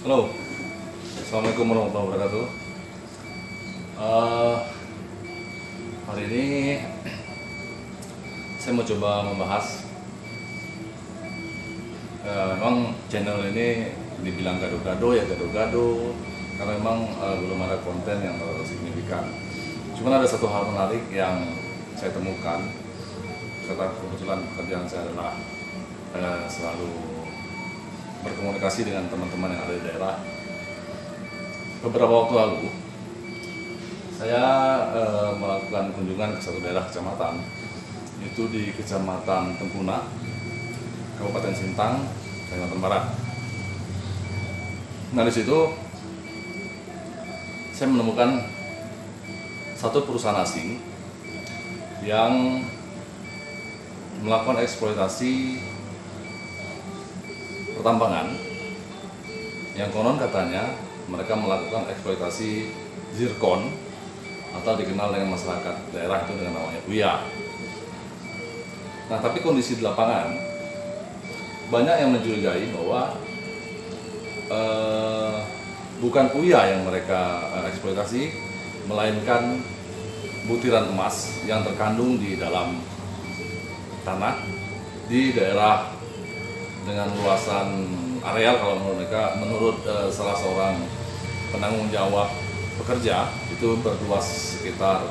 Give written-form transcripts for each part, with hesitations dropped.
Halo, Assalamualaikum warahmatullahi wabarakatuh. Eh, Hari ini saya mau coba membahas. Memang channel ini dibilang gado-gado ya gado-gado, karena memang belum ada konten yang terlalu signifikan. Cuman ada satu hal menarik yang saya temukan, karena kebetulan pekerjaan saya adalah selalu berkomunikasi dengan teman-teman yang ada di daerah. Beberapa waktu lalu saya melakukan kunjungan ke satu daerah kecamatan, yaitu di Kecamatan Tempuna, Kabupaten Sintang, Kalimantan Barat. Nah, di situ saya menemukan satu perusahaan asing yang melakukan eksploitasi pertambangan, yang konon katanya mereka melakukan eksploitasi zirkon atau dikenal dengan masyarakat daerah itu dengan namanya uya. Nah, tapi kondisi di lapangan banyak yang mencurigai bahwa bukan uya yang mereka eksploitasi, melainkan butiran emas yang terkandung di dalam tanah di daerah dengan luasan areal, kalau menurut salah seorang penanggung jawab pekerja, itu berluas sekitar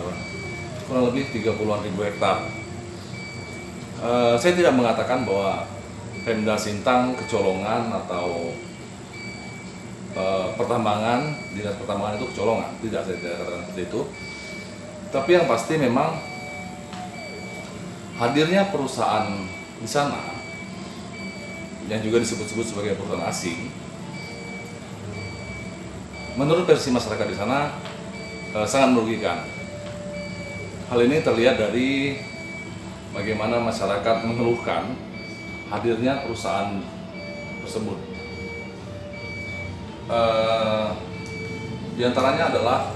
kurang lebih 30-an ribu hektar. Saya tidak mengatakan bahwa Pemda Sintang kecolongan atau pertambangan, dinas pertambangan itu kecolongan, tidak, saya tidak katakan seperti itu. Tapi yang pasti memang hadirnya perusahaan di sana yang juga disebut-sebut sebagai perusahaan asing, menurut versi masyarakat di sana sangat merugikan. Hal ini terlihat dari bagaimana masyarakat mengeluhkan hadirnya perusahaan tersebut. Di antaranya adalah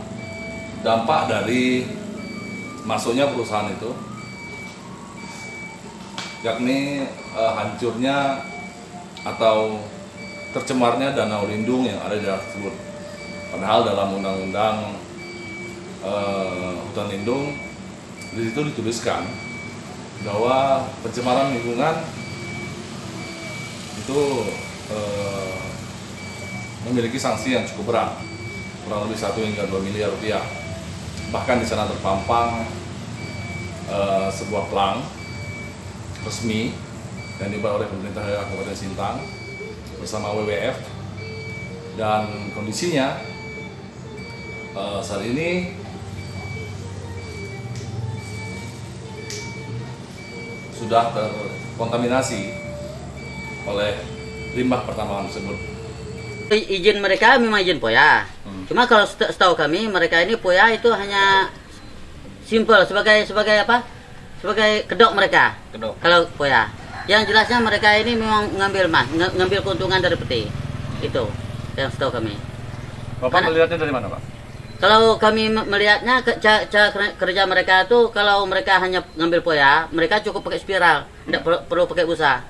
dampak dari masuknya perusahaan itu, yakni hancurnya atau tercemarnya danau lindung yang ada di daerah tersebut. Padahal dalam undang-undang hutan lindung di situ dituliskan bahwa pencemaran lingkungan itu memiliki sanksi yang cukup berat, kurang lebih 1 hingga 2 miliar rupiah. Bahkan di sana terpampang sebuah plang resmi yang dibuat oleh pemerintah daerah Kabupaten Sintang bersama WWF, dan kondisinya saat ini sudah terkontaminasi oleh limbah pertambangan tersebut. Izin mereka memang izin poya. Cuma kalau setahu kami mereka ini poya itu hanya simple sebagai apa? Sebagai kedok mereka. Kedok. Kalau poya. Yang jelasnya mereka ini memang ngambil keuntungan dari peti. Itu yang setahu kami. Bapak melihatnya dari mana, Pak? Kalau kami melihatnya kerja mereka itu, kalau mereka hanya ngambil poya, mereka cukup pakai spiral, tidak perlu pakai busa.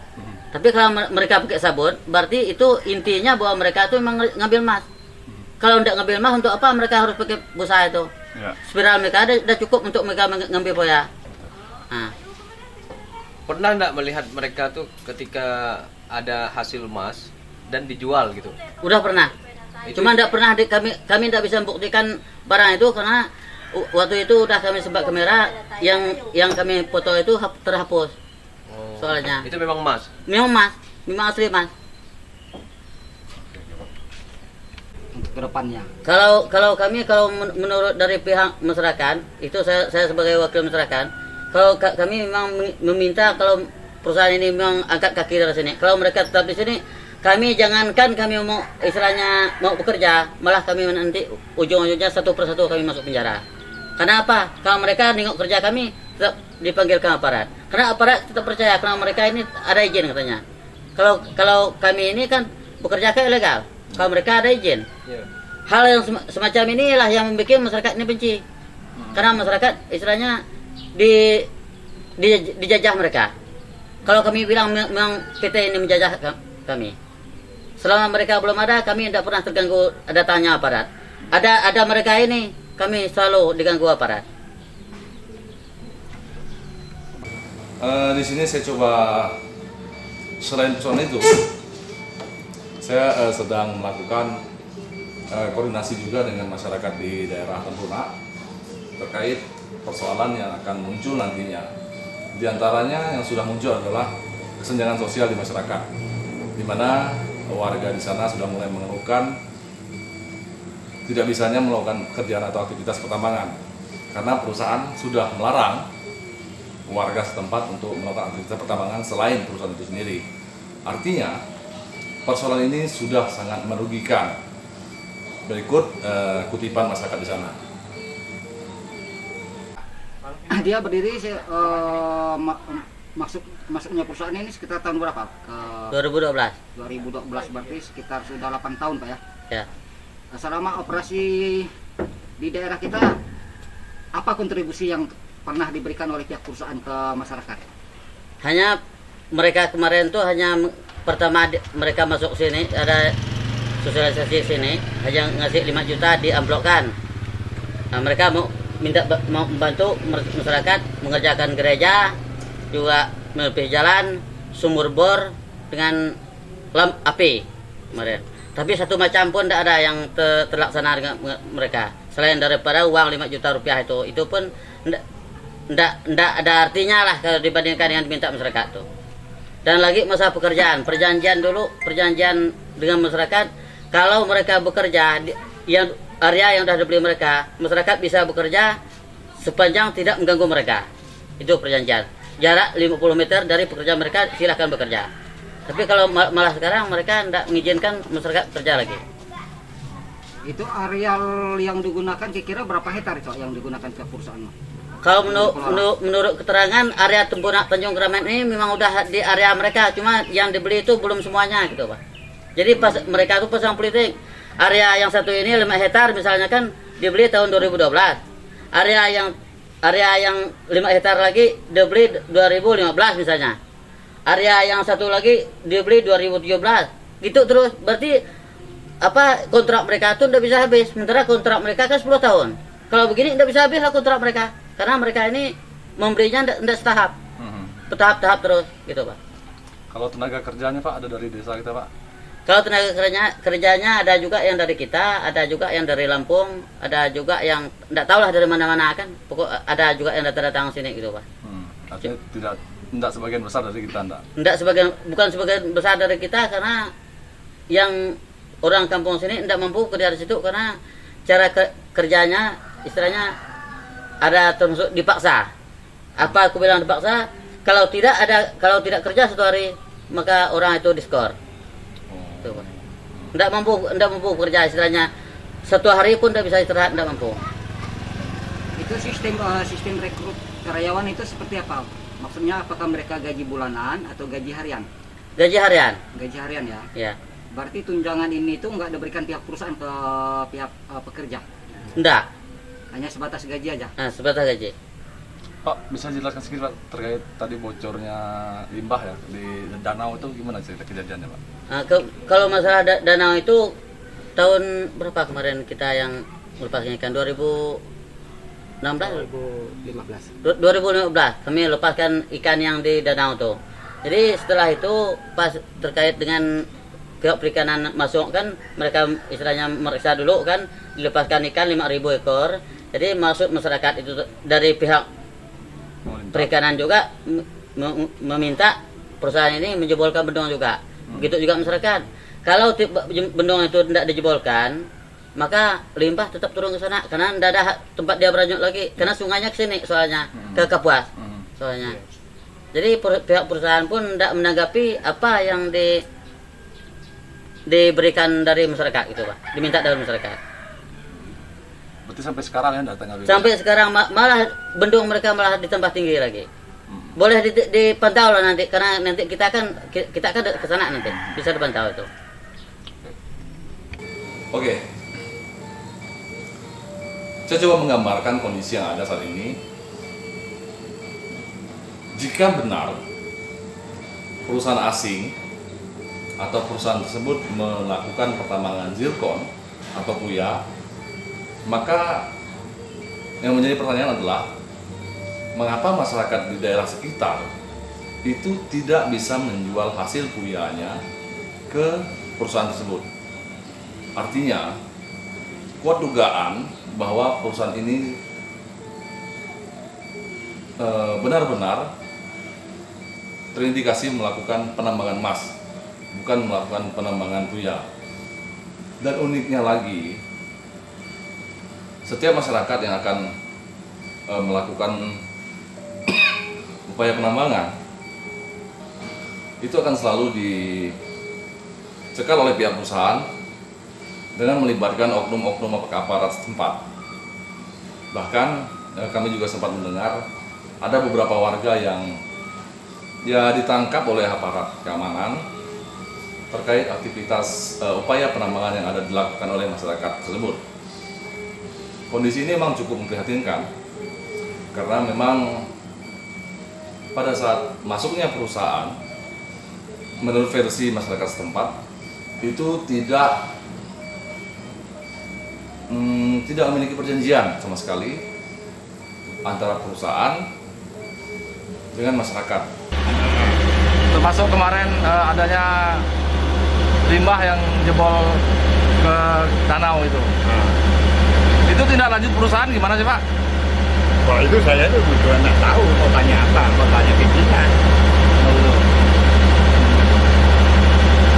Tapi kalau mereka pakai sabun, berarti itu intinya bahwa mereka itu memang ngambil emas. Kalau tidak ngambil emas, untuk apa mereka harus pakai busa itu? Ya. Spiral mereka ada cukup untuk mereka ngambil poya. Nah. Pernah nggak melihat mereka tuh ketika ada hasil emas dan dijual gitu? Udah pernah. Cuma tidak pernah kami tidak bisa membuktikan barang itu karena waktu itu udah kami sebab kamera yang kami foto itu terhapus. Soalnya itu memang emas. Memang asli emas. Untuk kedepannya. Kalau kami menurut dari pihak masyarakat, itu saya sebagai wakil masyarakat, kalau kami memang meminta kalau perusahaan ini memang angkat kaki dari sini. Kalau mereka tetap di sini, kami jangankan kami mau istilahnya mau bekerja, malah kami nanti ujung-ujungnya satu persatu kami masuk penjara. Karena apa? Kalau mereka nengok kerja kami, tetap dipanggil ke aparat. Karena aparat tetap percaya karena mereka ini ada izin katanya. Kalau kami ini kan bekerja kan ilegal. Kalau mereka ada izin. Yeah. Hal yang semacam inilah yang membuat masyarakat ini benci. Karena masyarakat istilahnya dijajah mereka. Kalau kami bilang memang PT ini menjajah kami. selama mereka belum ada, kami tidak pernah terganggu datangnya aparat. Ada mereka ini, kami selalu diganggu aparat. Di sini saya coba selain persoalan itu, saya sedang melakukan koordinasi juga dengan masyarakat di daerah Tempurna terkait persoalan yang akan muncul nantinya. Di antaranya yang sudah muncul adalah kesenjangan sosial di masyarakat, di mana warga di sana sudah mulai mengeluhkan tidak bisanya melakukan kerjaan atau aktivitas pertambangan karena perusahaan sudah melarang warga setempat untuk melakukan aktivitas pertambangan selain perusahaan itu sendiri. Artinya persoalan ini sudah sangat merugikan. Berikut kutipan masyarakat di sana. Dia berdiri masuknya perusahaan ini sekitar tahun berapa? Ke 2012. 2012, berarti sekitar sudah 8 tahun Pak ya. Ya. Selama operasi di daerah kita, apa kontribusi yang pernah diberikan oleh pihak perusahaan ke masyarakat? Hanya mereka kemarin tuh pertama mereka masuk sini, ada sosialisasi sini, hanya ngasih 5 juta diamplopkan. Nah, mereka mau membantu masyarakat mengerjakan gereja, juga melipih jalan, sumur bor dengan lampu api kemarin. Tapi satu macam pun tidak ada yang terlaksana dengan mereka. Selain daripada uang 5 juta rupiah itu pun tidak ada artinya lah kalau dibandingkan dengan diminta masyarakat tuh. Dan lagi masalah pekerjaan, perjanjian dengan masyarakat, kalau mereka bekerja yang area yang sudah dibeli mereka, masyarakat bisa bekerja sepanjang tidak mengganggu mereka. Itu perjanjian. Jarak 50 meter dari pekerjaan mereka silahkan bekerja. Tapi kalau malah sekarang mereka tidak mengizinkan masyarakat bekerja lagi. Itu areal yang digunakan kira-kira berapa hektar itu yang digunakan ke perusahaan? Kalau menurut keterangan area Tempurna Tanjung Kramen ini memang udah di area mereka, cuma yang dibeli itu belum semuanya gitu Pak. Jadi pas mereka itu pasang politik, area yang satu ini 5 hektar misalnya kan dibeli tahun 2012. Area yang 5 hektar lagi dibeli 2015 misalnya. Area yang satu lagi dibeli 2017. Gitu terus. Berarti kontrak mereka itu tidak bisa habis. Sementara kontrak mereka kan 10 tahun. Kalau begini tidak bisa habis lah kontrak mereka. Karena mereka ini memberinya tidak setahap. Bertahap-tahap terus gitu Pak. Kalau tenaga kerjanya Pak ada dari desa kita Pak? Kalau tenaga kerjanya ada juga yang dari kita, ada juga yang dari Lampung, ada juga yang tidak tahu lah dari mana-mana kan. Pokok ada juga yang datang sini gitu Pak. Artinya tidak sebagian besar dari kita enggak? Bukan sebagian besar dari kita, karena yang orang kampung sini tidak mampu kerja di situ karena cara kerjanya istilahnya ada termasuk dipaksa. Apa aku bilang dipaksa? Kalau tidak kerja satu hari maka orang itu diskor. Tidak mampu kerja istilahnya satu hari pun tidak bisa istirahat, tidak mampu. Itu sistem rekrut karyawan itu seperti apa? Maksudnya apakah mereka gaji bulanan atau gaji harian? Gaji harian. Gaji harian ya. Ya. Berarti tunjangan ini itu nggak diberikan pihak perusahaan ke pihak pekerja? Enggak. Hanya sebatas gaji aja? Nah, sebatas gaji. Pak, bisa jelaskan sedikit Pak terkait tadi bocornya limbah ya di danau itu gimana cerita kejadiannya Pak? Nah, kalau masalah danau itu tahun berapa kemarin kita yang melepaskan ikan 2015 kami lepaskan ikan yang di danau tuh. Jadi setelah itu pas terkait dengan pihak perikanan masuk kan, mereka istilahnya meriksa dulu kan, dilepaskan ikan 5.000 ekor. Jadi masuk masyarakat itu dari pihak perikanan juga meminta perusahaan ini menjebolkan bendung juga. Begitu juga masyarakat. Kalau bendung itu tidak dijebolkan, maka limbah tetap turun ke sana karena tidak ada tempat dia berlanjut lagi. Karena sungainya ke sini soalnya, ke Kapuas soalnya. Jadi pihak perusahaan pun tidak menanggapi apa yang diberikan dari masyarakat itu Pak, diminta dari masyarakat. Berarti sampai sekarang ya datangnya? Sampai sekarang malah bendung mereka malah ditambah tinggi lagi. Boleh dipantau lah nanti, karena nanti kita kan ke sana nanti bisa dipantau itu. Oke. Saya coba menggambarkan kondisi yang ada saat ini. Jika benar perusahaan asing atau perusahaan tersebut melakukan pertambangan zirkon atau puya, maka yang menjadi pertanyaan adalah mengapa masyarakat di daerah sekitar itu tidak bisa menjual hasil puyanya ke perusahaan tersebut. Artinya, kuat dugaan bahwa perusahaan ini benar-benar terindikasi melakukan penambangan emas, bukan melakukan penambangan puya. Dan uniknya lagi, setiap masyarakat yang akan melakukan upaya penambangan itu akan selalu dicekal oleh pihak perusahaan dengan melibatkan oknum-oknum aparat setempat. Bahkan kami juga sempat mendengar ada beberapa warga yang ditangkap oleh aparat keamanan terkait aktivitas upaya penambangan yang ada dilakukan oleh masyarakat tersebut. Kondisi ini memang cukup memprihatinkan karena memang pada saat masuknya perusahaan, menurut versi masyarakat setempat itu tidak memiliki perjanjian sama sekali antara perusahaan dengan masyarakat. Termasuk kemarin adanya limbah yang jebol ke danau itu. Itu tindak lanjut perusahaan gimana sih Pak? Kalau itu saya tuh juga nggak tahu mau tanya apa, mau tanya pimpinan.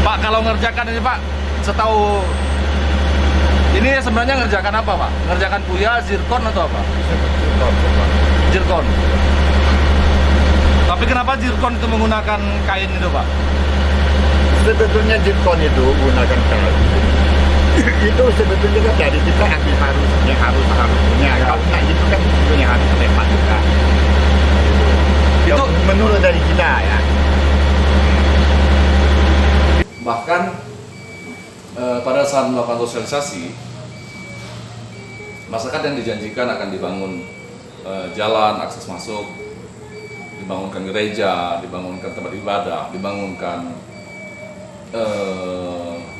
Pak, kalau ngerjakan ini Pak, setahu ini sebenarnya ngerjakan apa Pak? Ngerjakan puya, zirkon atau apa? Zirkon. Tapi kenapa zirkon itu menggunakan kain itu Pak? Sebetulnya zirkon itu gunakan kain. Itu sebetulnya kan dari kita ambil harus punya. Kalau nggak gitu kan sebetulnya harus tempat juga. Itu menurut dari kita ya. Bahkan pada saat melakukan sosialisasi, masyarakat yang dijanjikan akan dibangun jalan akses masuk, dibangunkan gereja, dibangunkan tempat ibadah, dibangunkan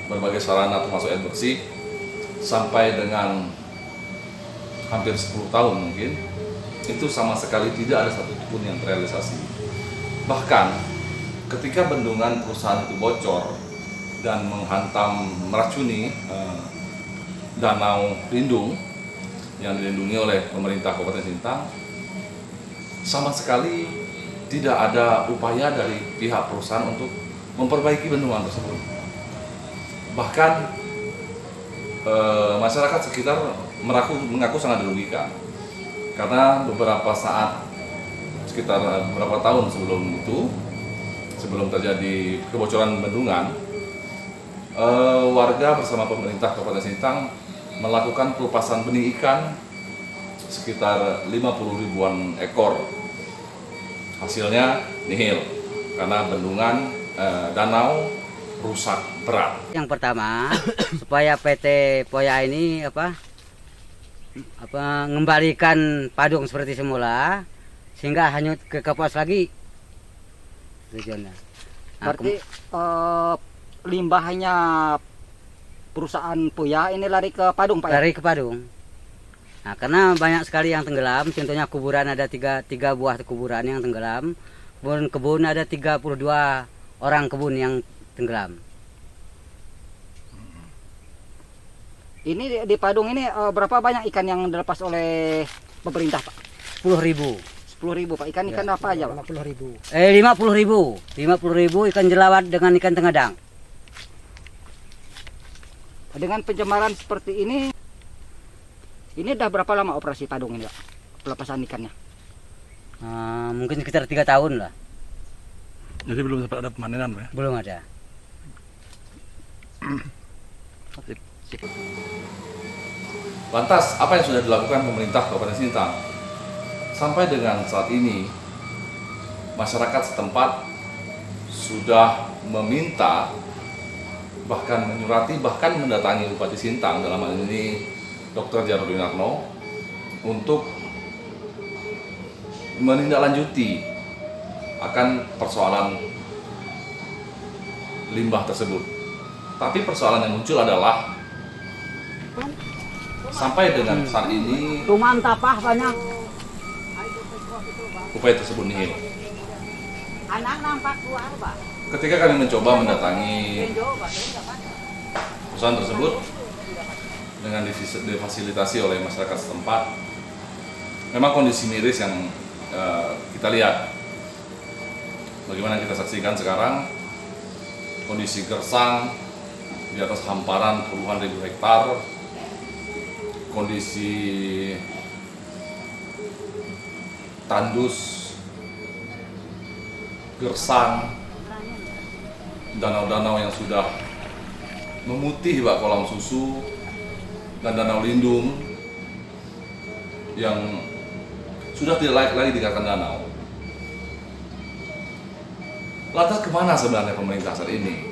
berbagai sarana termasuk air bersih, sampai dengan hampir 10 tahun mungkin, itu sama sekali tidak ada satupun yang terrealisasi. Bahkan ketika bendungan perusahaan itu bocor dan meracuni danau Lindung yang dilindungi oleh pemerintah Kabupaten Sintang, sama sekali tidak ada upaya dari pihak perusahaan untuk memperbaiki bendungan tersebut. Bahkan masyarakat sekitar mengaku sangat dirugikan karena beberapa saat, sekitar beberapa tahun sebelum terjadi kebocoran bendungan, warga bersama pemerintah Kabupaten Sintang melakukan pelepasan benih ikan sekitar 50 ribuan ekor. Hasilnya nihil karena bendungan danau rusak berat. Yang pertama, supaya PT Poya ini mengembalikan Padung seperti semula sehingga hanyut ke Kapuas lagi tujuannya. Berarti limbahnya perusahaan Puya ini lari ke Padung Pak ya? Lari ke Padung. Nah, karena banyak sekali yang tenggelam, contohnya kuburan ada tiga buah kuburan yang tenggelam, kebun ada 32 orang kebun yang tenggelam. Ini di Padung ini berapa banyak ikan yang dilepas oleh pemerintah Pak? 10.000. 10.000 Pak. Ikan apa aja Pak? 50.000. 50.000 ikan jelawat dengan ikan tengadang. Dengan pencemaran seperti ini udah berapa lama operasi Padung ini Pak? Pelepasan ikannya? Mungkin sekitar 3 tahun lah. Jadi belum sempat ada pemanenan Pak ya? Belum ada. Lantas, apa yang sudah dilakukan pemerintah Kabupaten Sintang? Sampai dengan saat ini, masyarakat setempat sudah meminta, bahkan menyurati, bahkan mendatangi Bupati Sintang, dalam hal ini Dr. Jarudinarno, untuk menindaklanjuti akan persoalan limbah tersebut. Tapi persoalan yang muncul adalah sampai dengan saat ini Cuman tapah banyak. upaya tersebut nihil. Anak nampak keluar, Pak. Ketika kami mencoba mendatangi perusahaan tersebut dengan difasilitasi oleh masyarakat setempat, memang kondisi miris yang kita lihat. Bagaimana kita saksikan sekarang, kondisi gersang di atas hamparan puluhan ribu hektar, kondisi tandus, gersang, danau-danau yang sudah memutih bak kolam susu, dan danau lindung yang sudah tidak layak lagi dikatakan danau. Lantas kemana sebenarnya pemerintah saat ini?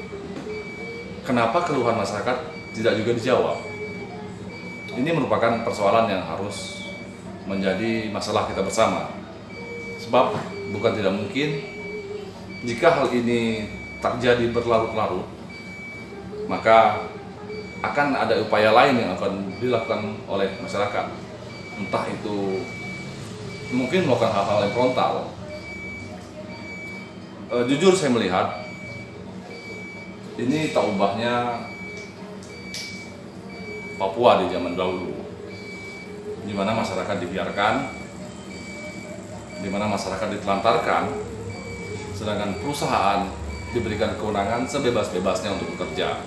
Kenapa keluhan masyarakat tidak juga dijawab? Ini merupakan persoalan yang harus menjadi masalah kita bersama. Sebab bukan tidak mungkin jika hal ini terjadi berlarut-larut, maka akan ada upaya lain yang akan dilakukan oleh masyarakat. Entah itu mungkin melakukan hal-hal yang frontal. Jujur saya melihat ini tak ubahnya Papua di zaman dahulu, di mana masyarakat dibiarkan, di mana masyarakat ditelantarkan, sedangkan perusahaan diberikan kewenangan sebebas-bebasnya untuk bekerja.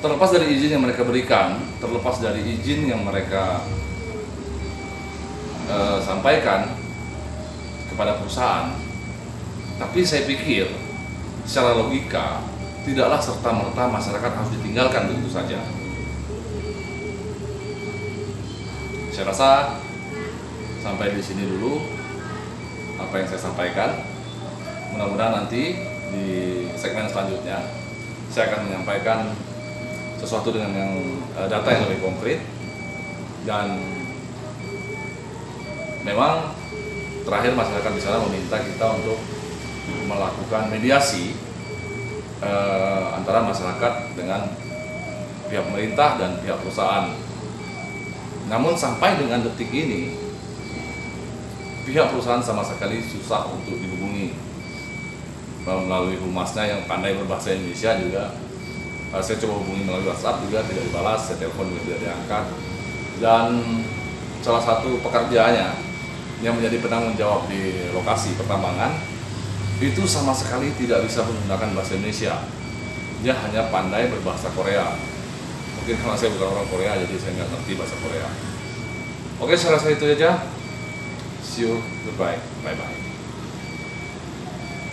Terlepas dari izin yang mereka berikan, terlepas dari izin yang mereka sampaikan kepada perusahaan, tapi saya pikir secara logika tidaklah serta-merta masyarakat harus ditinggalkan begitu saja. Saya rasa sampai di sini dulu apa yang saya sampaikan. Mudah-mudahan nanti di segmen selanjutnya saya akan menyampaikan sesuatu dengan yang data yang lebih konkret, dan memang terakhir masyarakat di sana meminta kita untuk melakukan mediasi antara masyarakat dengan pihak pemerintah dan pihak perusahaan. Namun sampai dengan detik ini pihak perusahaan sama sekali susah untuk dihubungi. Melalui humasnya yang pandai berbahasa Indonesia juga, saya coba hubungi melalui WhatsApp juga tidak dibalas, saya telepon juga tidak diangkat. Dan salah satu pekerjaannya yang menjadi penanggung jawab di lokasi pertambangan itu sama sekali tidak bisa menggunakan bahasa Indonesia. Dia hanya pandai berbahasa Korea. Mungkin karena saya bukan orang Korea, jadi saya nggak ngerti bahasa Korea. Oke, saya rasa itu aja. See you, goodbye, bye-bye.